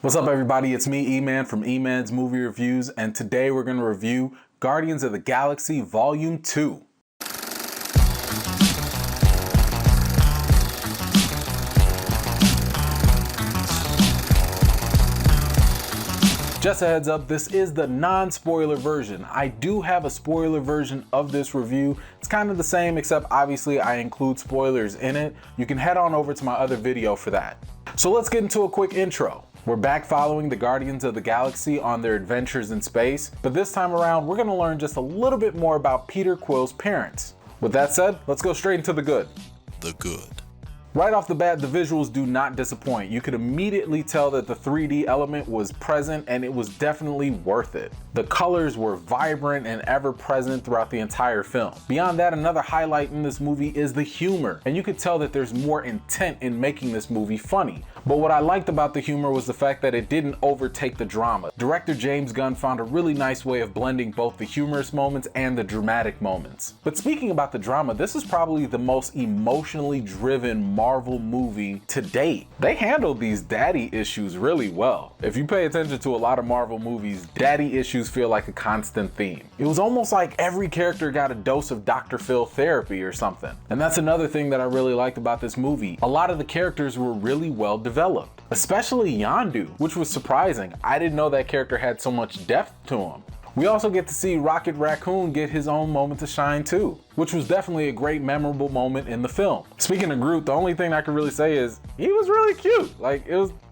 What's up everybody, it's me Eman from Eman's Movie Reviews, and today we're going to review Guardians of the Galaxy Volume 2. Just a heads up, this is the non-spoiler version. I do have a spoiler version of this review. It's kind of the same, except obviously I include spoilers in it. You can head on over to my other video for that. So let's get into a quick intro. We're back following the Guardians of the Galaxy on their adventures in space, but this time around we're going to learn just a little bit more about Peter Quill's parents. With that said, let's go straight into the good. The good. Right off the bat, the visuals do not disappoint. You could immediately tell that the 3D element was present and it was definitely worth it. The colors were vibrant and ever present throughout the entire film. Beyond that, another highlight in this movie is the humor, and you could tell that there's more intent in making this movie funny. But what I liked about the humor was the fact that it didn't overtake the drama. Director James Gunn found a really nice way of blending both the humorous moments and the dramatic moments. But speaking about the drama, this is probably the most emotionally driven Marvel movie to date. They handled these daddy issues really well. If you pay attention to a lot of Marvel movies, daddy issues feel like a constant theme. It was almost like every character got a dose of Dr. Phil therapy or something. And that's another thing that I really liked about this movie. A lot of the characters were really well developed, especially Yondu, which was surprising. I didn't know that character had so much depth to him. We also get to see Rocket Raccoon get his own moment to shine too, which was definitely a great memorable moment in the film. Speaking of Groot, the only thing I can really say is he was really cute.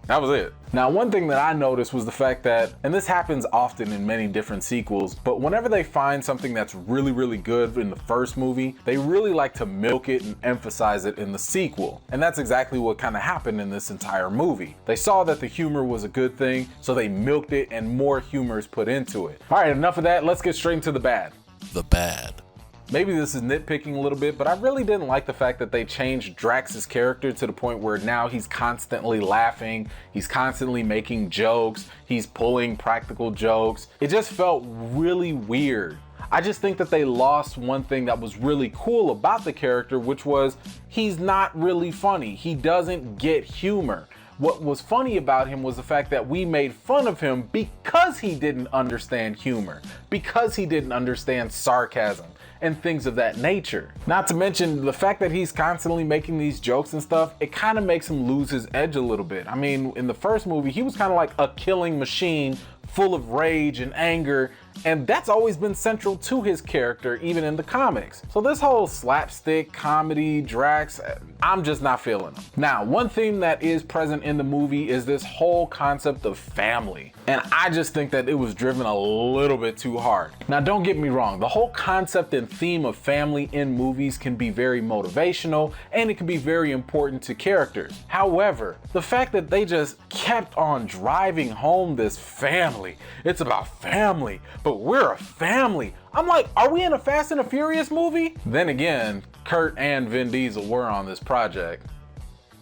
That was it. Now, one thing that I noticed was the fact that, and this happens often in many different sequels, but whenever they find something that's really, really good in the first movie, they really like to milk it and emphasize it in the sequel. And that's exactly what kind of happened in this entire movie. They saw that the humor was a good thing, so they milked it and more humor is put into it. All right, enough of that. Let's get straight into the bad. The bad. Maybe this is nitpicking a little bit, but I really didn't like the fact that they changed Drax's character to the point where now he's constantly laughing, he's constantly making jokes, he's pulling practical jokes. It just felt really weird. I just think that they lost one thing that was really cool about the character, which was he's not really funny. He doesn't get humor. What was funny about him was the fact that we made fun of him because he didn't understand humor, because he didn't understand sarcasm and things of that nature. Not to mention the fact that he's constantly making these jokes and stuff, it kind of makes him lose his edge a little bit. I mean, in the first movie, he was kind of like a killing machine full of rage and anger, and that's always been central to his character, even in the comics. So this whole slapstick comedy Drax, I'm just not feeling them. Now, one theme that is present in the movie is this whole concept of family. And I just think that it was driven a little bit too hard. Now, don't get me wrong, the whole concept and theme of family in movies can be very motivational and it can be very important to characters. However, the fact that they just kept on driving home this family, it's about family, but we're a family. I'm like, are we in a Fast and the Furious movie? Then again, Kurt and Vin Diesel were on this project.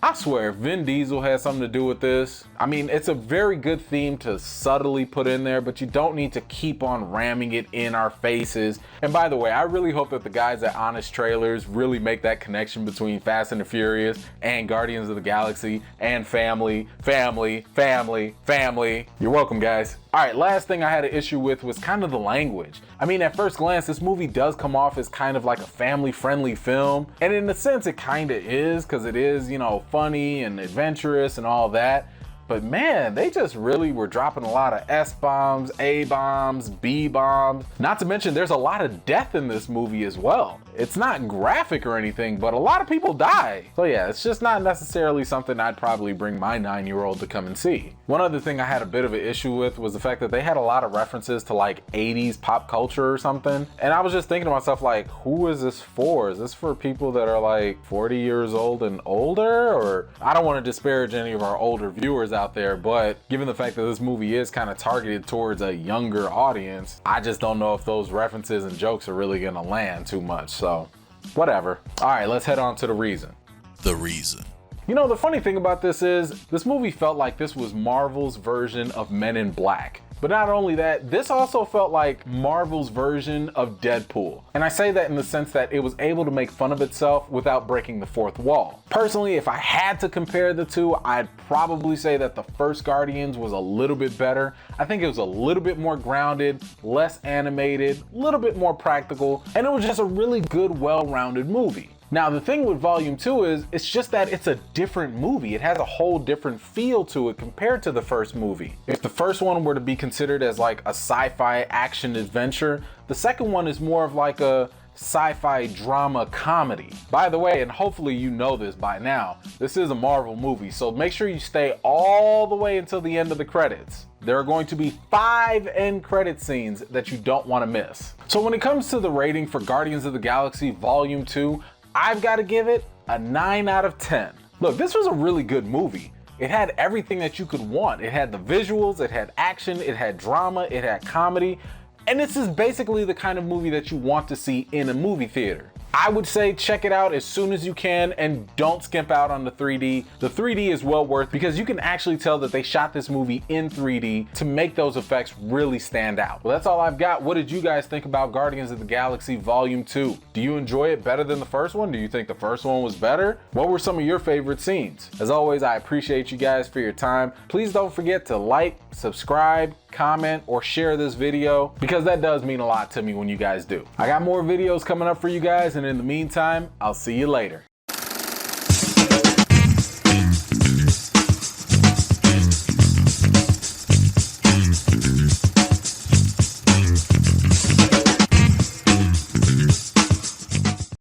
I swear, if Vin Diesel had something to do with this, I mean, it's a very good theme to subtly put in there, but you don't need to keep on ramming it in our faces. And by the way, I really hope that the guys at Honest Trailers really make that connection between Fast and the Furious and Guardians of the Galaxy and family, family, family, family. You're welcome, guys. All right, last thing I had an issue with was kind of the language. I mean, at first glance, this movie does come off as kind of like a family-friendly film. And in a sense, it kind of is, because it is, you know, funny and adventurous and all that. But man, they just really were dropping a lot of S-bombs, A-bombs, B-bombs. Not to mention, there's a lot of death in this movie as well. It's not graphic or anything, but a lot of people die. So yeah, it's just not necessarily something I'd probably bring my 9-year-old to come and see. One other thing I had a bit of an issue with was the fact that they had a lot of references to like 80s pop culture or something. And I was just thinking to myself, like, who is this for? Is this for people that are like 40 years old and older? Or I don't want to disparage any of our older viewers out there, but given the fact that this movie is kind of targeted towards a younger audience, I just don't know if those references and jokes are really gonna land too much. So whatever. All right, let's head on to the reason. The reason. You know, the funny thing about this is, this movie felt like this was Marvel's version of Men in Black. But not only that, this also felt like Marvel's version of Deadpool. And I say that in the sense that it was able to make fun of itself without breaking the fourth wall. Personally, if I had to compare the two, I'd probably say that the first Guardians was a little bit better. I think it was a little bit more grounded, less animated, a little bit more practical, and it was just a really good, well-rounded movie. Now, the thing with Volume 2 is, it's just that it's a different movie. It has a whole different feel to it compared to the first movie. If the first one were to be considered as like a sci-fi action adventure, the second one is more of like a sci-fi drama comedy. By the way, and hopefully you know this by now, this is a Marvel movie, so make sure you stay all the way until the end of the credits. There are going to be 5 end credit scenes that you don't want to miss. So when it comes to the rating for Guardians of the Galaxy Volume 2, I've got to give it a 9 out of 10. Look, this was a really good movie. It had everything that you could want. It had the visuals, it had action, it had drama, it had comedy, and this is basically the kind of movie that you want to see in a movie theater. I would say check it out as soon as you can and don't skimp out on the 3D. The 3D is well worth because you can actually tell that they shot this movie in 3D to make those effects really stand out. Well, that's all I've got. What did you guys think about Guardians of the Galaxy Volume 2? Do you enjoy it better than the first one? Do you think the first one was better? What were some of your favorite scenes? As always, I appreciate you guys for your time. Please don't forget to like, subscribe, comment, or share this video because that does mean a lot to me when you guys do. I got more videos coming up for you guys, and in the meantime, I'll see you later.